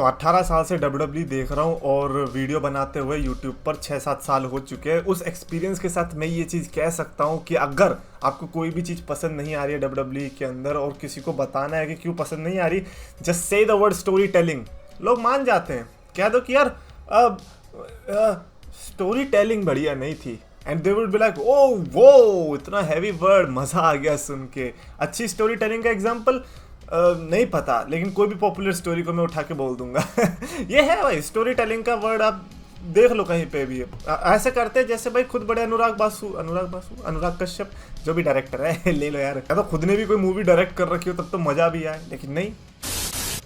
तो 18 साल से WWE देख रहा हूँ और वीडियो बनाते हुए यूट्यूब पर 6-7 साल हो चुके हैं। उस एक्सपीरियंस के साथ मैं ये चीज़ कह सकता हूँ कि अगर आपको कोई भी चीज़ पसंद नहीं आ रही है WWE के अंदर और किसी को बताना है कि क्यों पसंद नहीं आ रही, just say the word story telling, लोग मान जाते हैं। कह दो कि यार स्टोरी टेलिंग बढ़िया नहीं थी and they would be like oh वो इतना हैवी वर्ड, मज़ा आ गया सुन के। अच्छी स्टोरी टेलिंग का एग्जाम्पल नहीं पता, लेकिन कोई भी पॉपुलर स्टोरी को मैं उठा के बोल दूंगा। ये है भाई स्टोरी टेलिंग का वर्ड, आप देख लो कहीं पे भी। ऐसे करते हैं जैसे भाई खुद बड़े अनुराग कश्यप जो भी डायरेक्टर है ले लो यार, तो खुद ने भी कोई मूवी डायरेक्ट कर रखी हो तब तो मजा भी आए, लेकिन नहीं।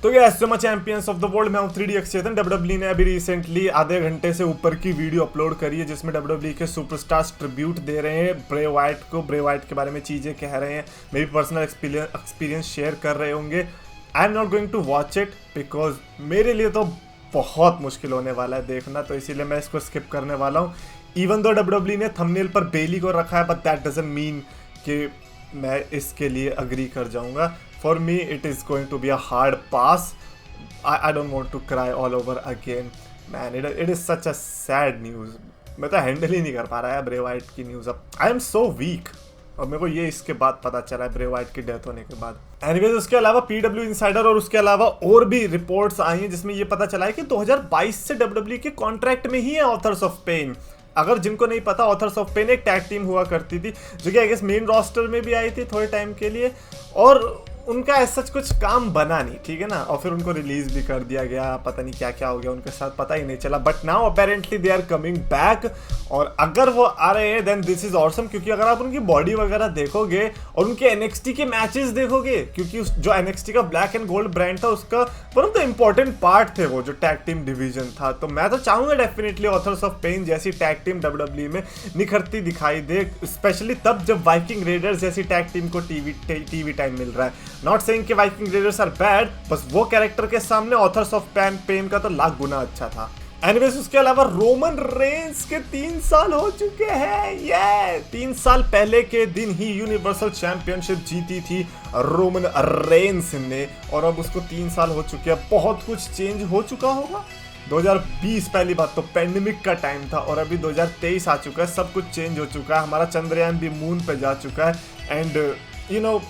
तो ये एस्टोमा चैंपियंस ऑफ द वर्ल्ड, मैं हूं 3DX चेतन। WWE ने अभी रिसेंटली आधे घंटे से ऊपर की वीडियो अपलोड करी है जिसमें WWE के सुपरस्टार्स ट्रिब्यूट दे रहे हैं ब्रे वाइट को, ब्रे वाइट के बारे में चीज़ें कह रहे हैं, मेरी पर्सनल एक्सपीरियंस शेयर कर रहे होंगे। I am not going to watch it because मेरे लिए तो बहुत मुश्किल होने वाला है देखना, तो इसीलिए मैं इसको स्किप करने वाला हूँ। इवन दो WWE ने थंबनेल पर बेली को रखा है, बट दैट डजंट मीन कि मैं इसके लिए अग्री कर जाऊंगा। For me, it is going to be a hard pass. I don't want to cry all over again. Man, it is such a sad news. मैं तो हैंडल ही नहीं कर पा रहा है ब्रे वाइट की न्यूज़ अब। I am so weak. और मेरे को ये इसके बाद पता चला है ब्रे वाइट की डेथ होने के बाद। एनीवेज, उसके अलावा PW इंसाइडर और उसके अलावा और भी रिपोर्ट्स आई हैं जिसमें ये पता चला है कि 2022 से WWE के कॉन्ट्रैक्ट में ही है ऑथर्स ऑफ पेन। अगर जिनको नहीं पता, ऑथर्स ऑफ पेन एक टैग टीम हुआ करती थी जो कि आई गेस मेन रोस्टर में भी आई थी थोड़े टाइम के लिए, और उनका ऐसा कुछ काम बना नहीं, ठीक है ना, और फिर उनको रिलीज भी कर दिया गया। पता नहीं क्या क्या हो गया उनके साथ, पता ही नहीं चला। But now apparently they are coming back, और अगर वो आ रहे हैं देन दिस इज ऑसम, क्योंकि अगर आप उनकी बॉडी वगैरह देखोगे और उनके NXT के मैचेस देखोगे, क्योंकि जो NXT का ब्लैक एंड गोल्ड ब्रांड था उसका one of the important part थे वो जो टैग टीम डिवीजन था। तो मैं तो चाहूंगा डेफिनेटली ऑथर्स ऑफ पेन जैसी टैग टीम WWE में निखरती दिखाई दे, स्पेशली तब जब वाइकिंग रेडर्स जैसी टैग टीम को टीवी टाइम मिल रहा है। नॉट सेइंग कि वाइकिंग रेडर्स आर बैड, बस वो कैरेक्टर के सामने ऑथर्स ऑफ पेन का तो लाख गुना अच्छा था। एनीवेज, उसके अलावा रोमन रेंस के 3 साल हो चुके हैं। ये 3 साल पहले के दिन ही यूनिवर्सल चैंपियनशिप जीती थी रोमन रेंस ने, और अब उसको 3 साल हो चुके हैं। बहुत कुछ चेंज हो चुका होगा। 2020 पहली बात तो पैंडेमिक का टाइम था, और अभी 2023 आ चुका है, सब कुछ चेंज हो चुका है। हमारा चंद्रयान भी मून पे जा चुका है and you know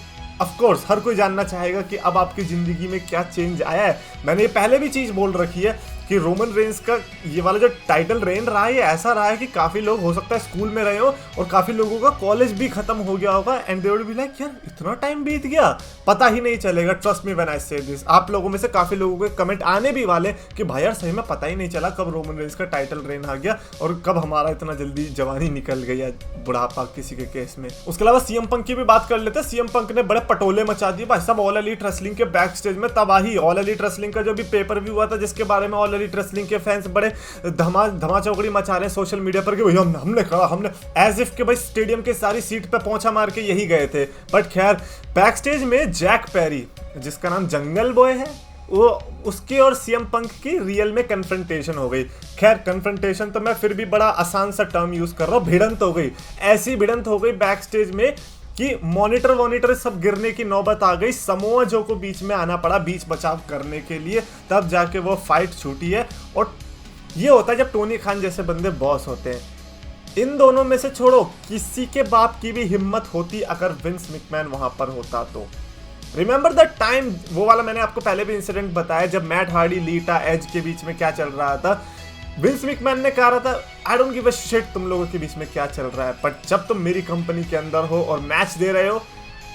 of course हर कोई जानना चाहेगा कि अब आपकी ज़िंदगी में क्या चेंज आया है। मैंने ये पहले भी चीज़ बोल रखी है कि रोमन रेंस का ये वाला जो टाइटल रेन रहा है, ये ऐसा रहा है कि काफ़ी लोग हो सकता है स्कूल में रहे हो और काफ़ी लोगों का कॉलेज भी खत्म हो गया होगा and they would be like यार इतना टाइम बीत गया, पता ही नहीं चलेगा। ट्रस्ट मी व्हेन आई से दिस। आप लोगों में से काफ़ी लोगों के कमेंट आने भी वाले कि भाई यार सही में पता ही नहीं चला कब रोमन रेंस का टाइटल रेन आ गया और कब हमारा इतना जल्दी जवानी निकल गई है, बुढ़ापा किसी के केस में। उसके अलावा CM पंक की भी बात कर लेते हैं। CM पंक ने बड़े पटोले मचा दिए भाई साहब ऑल एलीट रेसलिंग के बैक स्टेज में। तबाही। ऑल एलीट रेसलिंग का जो भी पेपर व्यू हुआ था जिसके बारे में ऑल एलीट रेसलिंग के फैंस बड़े धमा चौकड़ी मचा रहे हैं सोशल मीडिया पर कि भैया हमने कहा, हमने एज इफ के भाई स्टेडियम के सारी सीट पे पहुंचा मार के यही गए थे। बट खैर, बैक स्टेज में जैक पेरी जिसका नाम जंगल बॉय है, वो उसके और CM पंक की रियल में कन्फ्रंटेशन हो गई। खैर कन्फ्रंटेशन तो मैं फिर भी बड़ा आसान सा टर्म यूज कर रहा हूँ, भिड़ंत हो गई। ऐसी भिड़ंत हो गई बैक स्टेज में कि मॉनिटर सब गिरने की नौबत आ गई। समोआ जो को बीच में आना पड़ा बीच बचाव करने के लिए, तब जाके वो फाइट छूटी है। और ये होता है जब टोनी खान जैसे बंदे बॉस होते हैं। इन दोनों में से छोड़ो, किसी के बाप की भी हिम्मत होती अगर विंस मैकमैन वहां पर होता तो। रिमेंबर द टाइम, वो वाला मैंने आपको पहले भी इंसिडेंट बताया जब मैट हार्डी लीटा एज के बीच में क्या चल रहा था। विंस मैकमैन ने कहा था I don't give a shit तुम लोगों के बीच में क्या चल रहा है, बट जब तुम मेरी कंपनी के अंदर हो और मैच दे रहे हो,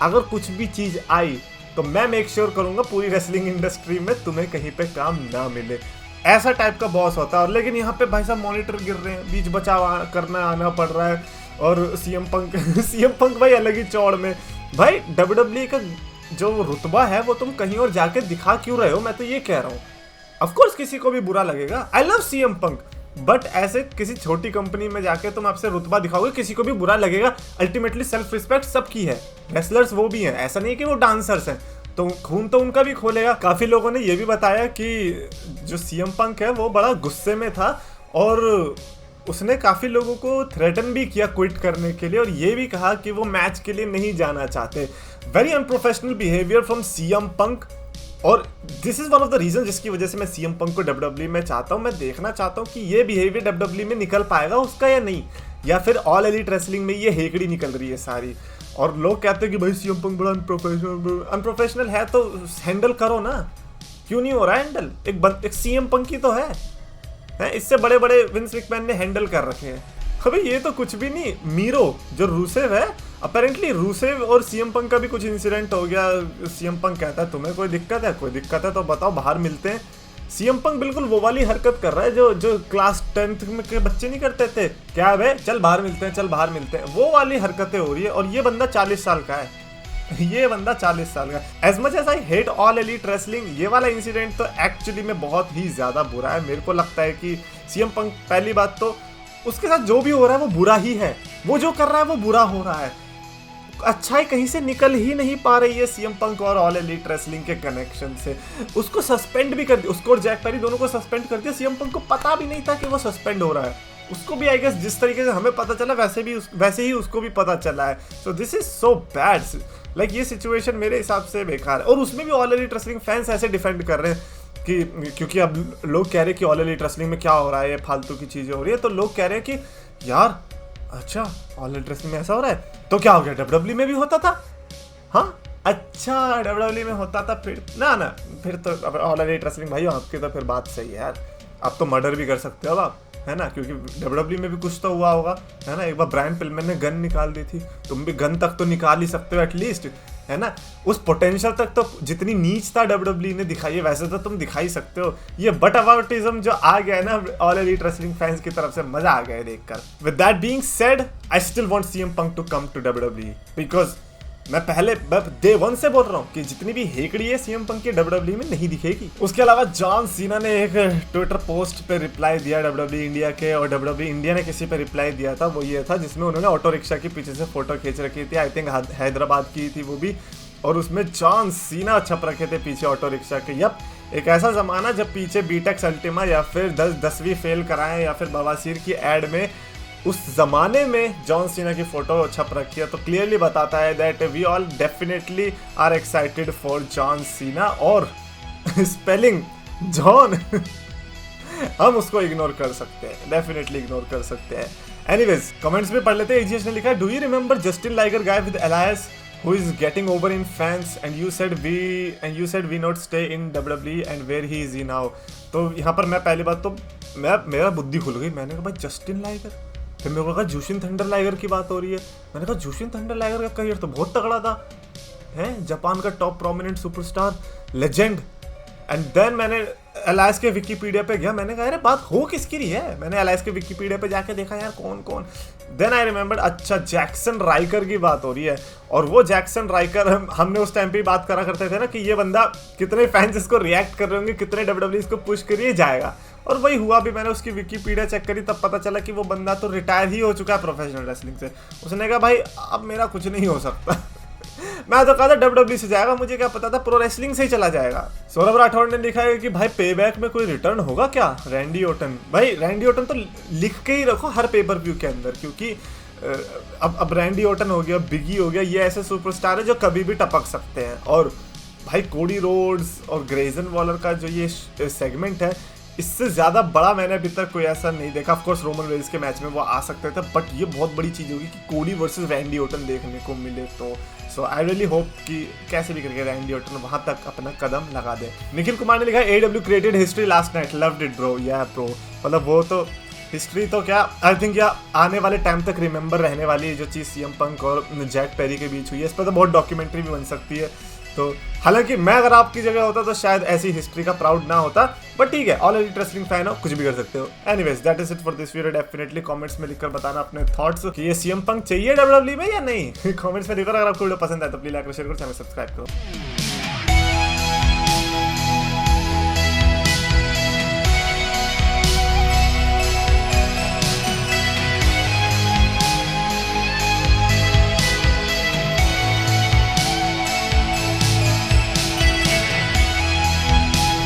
अगर कुछ भी चीज आई तो मैं मेक श्योर करूंगा पूरी रेसलिंग इंडस्ट्री में तुम्हें कहीं पे काम ना मिले। ऐसा टाइप का बॉस होता है। और लेकिन यहाँ पे भाई साहब मॉनिटर गिर रहे हैं, बीच बचाव करना आना पड़ रहा है, और CM पंक भाई अलग ही चौड़ में। भाई WWE का जो रुतबा है वो तुम कहीं और जाके दिखा क्यों रहे हो, मैं तो ये कह रहा हूँ। ऑफ कोर्स किसी को भी बुरा लगेगा, I love CM punk, but ऐसे किसी छोटी कंपनी में जाके तुम आपसे रुतबा दिखाओगे, किसी को भी बुरा लगेगा। अल्टीमेटली सेल्फ रिस्पेक्ट सबकी है, रेसलर्स वो भी हैं, ऐसा नहीं कि वो डांसर्स हैं, तो खून तो उनका भी खोलेगा। काफी लोगों ने ये भी बताया कि जो CM पंक है वो बड़ा गुस्से में था और उसने काफी लोगों को थ्रेटन भी किया क्विट करने के लिए, और ये भी कहा कि वो मैच के लिए नहीं जाना चाहते। Very unprofessional behaviour from CM Punk. और this is one of the reason जिसकी वजह से मैं सीएम पंक को डब्ल्यूडब्ल्यूई में चाहता हूँ। मैं देखना चाहता हूँ कि ये बिहेवियर डब्ल्यूडब्ल्यूई में निकल पाएगा उसका या नहीं, या फिर ऑल एलीट रेसलिंग में ये हेकड़ी निकल रही है सारी। और लोग कहते हैं कि भाई सीएम पंक बड़ा अनप्रोफेशनल है, तो हैंडल करो ना, क्यों नहीं हो रहा हैंडल? एक सीएम पंक ही तो है, इससे बड़े बड़े विंस मैकमैन ने हैंडल कर रखे हैं। अबे ये तो कुछ भी नहीं। मीरो जो रूसेव है, अपेरेंटली रूसेव और सीएम पंक का भी कुछ इंसिडेंट हो गया। सीएम पंक कहता है तुम्हें कोई दिक्कत है? कोई दिक्कत है तो बताओ, बाहर मिलते हैं। सीएम पंक बिल्कुल वो वाली हरकत कर रहा है जो क्लास 10th में के बच्चे नहीं करते थे, क्या है चल बाहर मिलते हैं, चल बाहर मिलते हैं, वो वाली हरकतें हो रही है। और ये बंदा 40 साल का है, ये बंदा 40 साल का। As much as I hate All Elite Wrestling, ये वाला इंसिडेंट तो एक्चुअली में बहुत ही ज्यादा बुरा है। मेरे को लगता है कि सीएम पंक, पहली बात तो उसके साथ जो भी हो रहा है वो बुरा ही है, वो जो कर रहा है वो बुरा हो रहा है। अच्छाई कहीं से निकल ही नहीं पा रही है सीएम पंक और ऑल एलीट रेसलिंग के कनेक्शन से। उसको सस्पेंड भी कर दिया, उसको और जैक पेरी दोनों को सस्पेंड कर दिया। सीएम पंक को पता भी नहीं था कि वो सस्पेंड हो रहा है। उसको भी आई गेस जिस तरीके से हमें पता चला वैसे ही उसको भी पता चला है। So this is so bad. Like ये सिचुएशन मेरे हिसाब से बेकार है। और उसमें भी ऑल एलीट रेसलिंग फैंस ऐसे डिफेंड कर रहे हैं कि क्योंकि अब लोग कह रहे हैं कि ऑल एलीट रेसलिंग में क्या हो रहा है, ये फालतू की चीजें हो रही है, तो लोग कह रहे हैं कि यार अच्छा ऑल एलीट रेसलिंग में ऐसा हो रहा है तो क्या हो गया, डब्ल्यूडब्ल्यूई में भी होता था? हाँ अच्छा डब्ल्यूडब्ल्यूई में होता था, फिर तो ऑल एलीट रेसलिंग भाई आपकी तो फिर बात सही है यार। अब तो मर्डर भी कर सकते हो आप, है ना, क्योंकि डब्ल्यूडब्ल्यूई में भी कुछ तो हुआ होगा, है ना। एक बार ब्रायन पिलमैन ने गन निकाल दी थी, तुम भी गन तक तो निकाल ही सकते हो एटलीस्ट, है ना। उस पोटेंशियल तक तो जितनी नीच था डब्ल्यूडब्ल्यूई ने दिखाई है, वैसे तो तुम दिखा ही सकते हो। ये बट अबाउटिज्म जो आ गया है ना ऑल एलीट रेसलिंग फैंस की तरफ से, मजा आ गया है देखकर। With that being said, I still want CM Punk to come to WWE, because मैं डे 1 से बोल रहा हूँ कि जितनी भी हेकड़ी है सीएम पंक की डब्ल्यूडब्ल्यूई में नहीं दिखेगी। उसके अलावा जॉन सीना ने एक ट्विटर पोस्ट पे रिप्लाई दिया डब्ल्यूडब्ल्यूई इंडिया के, और डब्ल्यूडब्ल्यूई इंडिया ने किसी पे रिप्लाई दिया था, वो ये था जिसमें उन्होंने ऑटो रिक्शा के पीछे से फोटो खींच रखी थी। आई थिंक हैदराबाद की थी वो भी, और उसमें जॉन सीना छप रखे थे पीछे ऑटो रिक्शा के। यप, एक ऐसा जमाना जब पीछे बीटेक्स अल्टीमा या फिर 10वीं फेल कराएं या फिर बवासीर की एड में, उस जमाने में जॉन सीना की फोटो छप रखी है, तो क्लियरली बताता है that we all definitely are excited for John Cena. और स्पेलिंग जॉन हम उसको इग्नोर कर सकते हैं, डेफिनेटली इग्नोर कर सकते हैं। एनीवेज कमेंट्स में पढ़ लेते हैं। एजीएस ने लिखा है, do you remember Justin liger guy with alliance who is getting over in fans and you said we not stay in WWE and where he is now। तो यहाँ पर मैं पहली बात तो मेरा बुद्धि खुल गई। मैंने कहा भाई जस्टिन लाइगर, फिर मेरे को कहा जूशिन थंडर लाइगर की बात हो रही है। मैंने कहा जूशिन थंडर लाइगर का करियर तो बहुत तगड़ा था, है जापान का top prominent superstar legend. And then मैंने एलायस के विकीपीडिया पे गया, मैंने कहा अरे बात हो किसकी रही है। मैंने एलायस के विकीपीडिया पे जाके देखा यार कौन कौन। देन आई रिमेंबर, अच्छा जैक्सन राइकर की बात हो रही है। और वो जैक्सन राइकर हमने उस टाइम पे बात करा करते थे ना कि ये बंदा कितने फैंस इसको रिएक्ट कर रहे होंगे, कितने डब्ल्यूडब्ल्यूई इसको पुश करिए जाएगा। और वही हुआ भी। मैंने उसकी विकीपीडिया चेक करी, तब पता चला कि वो बंदा तो रिटायर ही हो चुका है प्रोफेशनल रेसलिंग से। उसने कहा भाई अब मेरा कुछ नहीं हो सकता। मैं तो कहा था डब्ल्यूडब्ल्यूई से जाएगा, मुझे क्या पता था प्रो रेसलिंग से ही चला जाएगा। सौरभ राठौड़ ने लिखा है कि भाई पेबैक में कोई रिटर्न होगा क्या रैंडी ओटन। भाई रैंडी ओटन तो लिख के ही रखो हर पेपर व्यू के अंदर, क्योंकि अब रैंडी ओटन हो गया, बिगी हो गया, ये ऐसे सुपरस्टार है जो कभी भी टपक सकते हैं। और भाई कोडी रोड्स और ग्रेजन वॉलर का जो ये सेगमेंट है, इससे ज़्यादा बड़ा मैंने अभी तक कोई ऐसा नहीं देखा। ऑफ कोर्स रोमन रेंज के मैच में वो आ सकते थे, बट ये बहुत बड़ी चीज़ होगी कि कोडी वर्सेस रैंडी ओटन देखने को मिले। तो सो आई रियली होप कि कैसे भी करके रैंडी ओटन वहाँ तक अपना कदम लगा दे। निखिल कुमार ने लिखा AEW created history last night, loved it bro. या ब्रो मतलब वो तो हिस्ट्री तो क्या, आई थिंक या आने वाले टाइम तक रिमेंबर रहने वाली है जो चीज़ सीएम पंक और जैक पेरी के बीच हुई है। इस पर तो बहुत डॉक्यूमेंट्री भी बन सकती है। तो हालांकि मैं अगर आपकी जगह होता तो शायद ऐसी हिस्ट्री का प्राउड ना होता, बट ठीक है, ऑल एलीट रेसलिंग फैन हो, कुछ भी कर सकते हो। Anyways that is it for this video. Definitely comments में लिखकर बताना अपने थॉट्स कि ये सीएम पंक चाहिए डब्ल्यूडब्ल्यूई में या नहीं। कमेंट्स में लिखकर। अगर आपको वीडियो पसंद आए तो प्लीज लाइक और शेयर करो, चैनल सब्सक्राइब करो।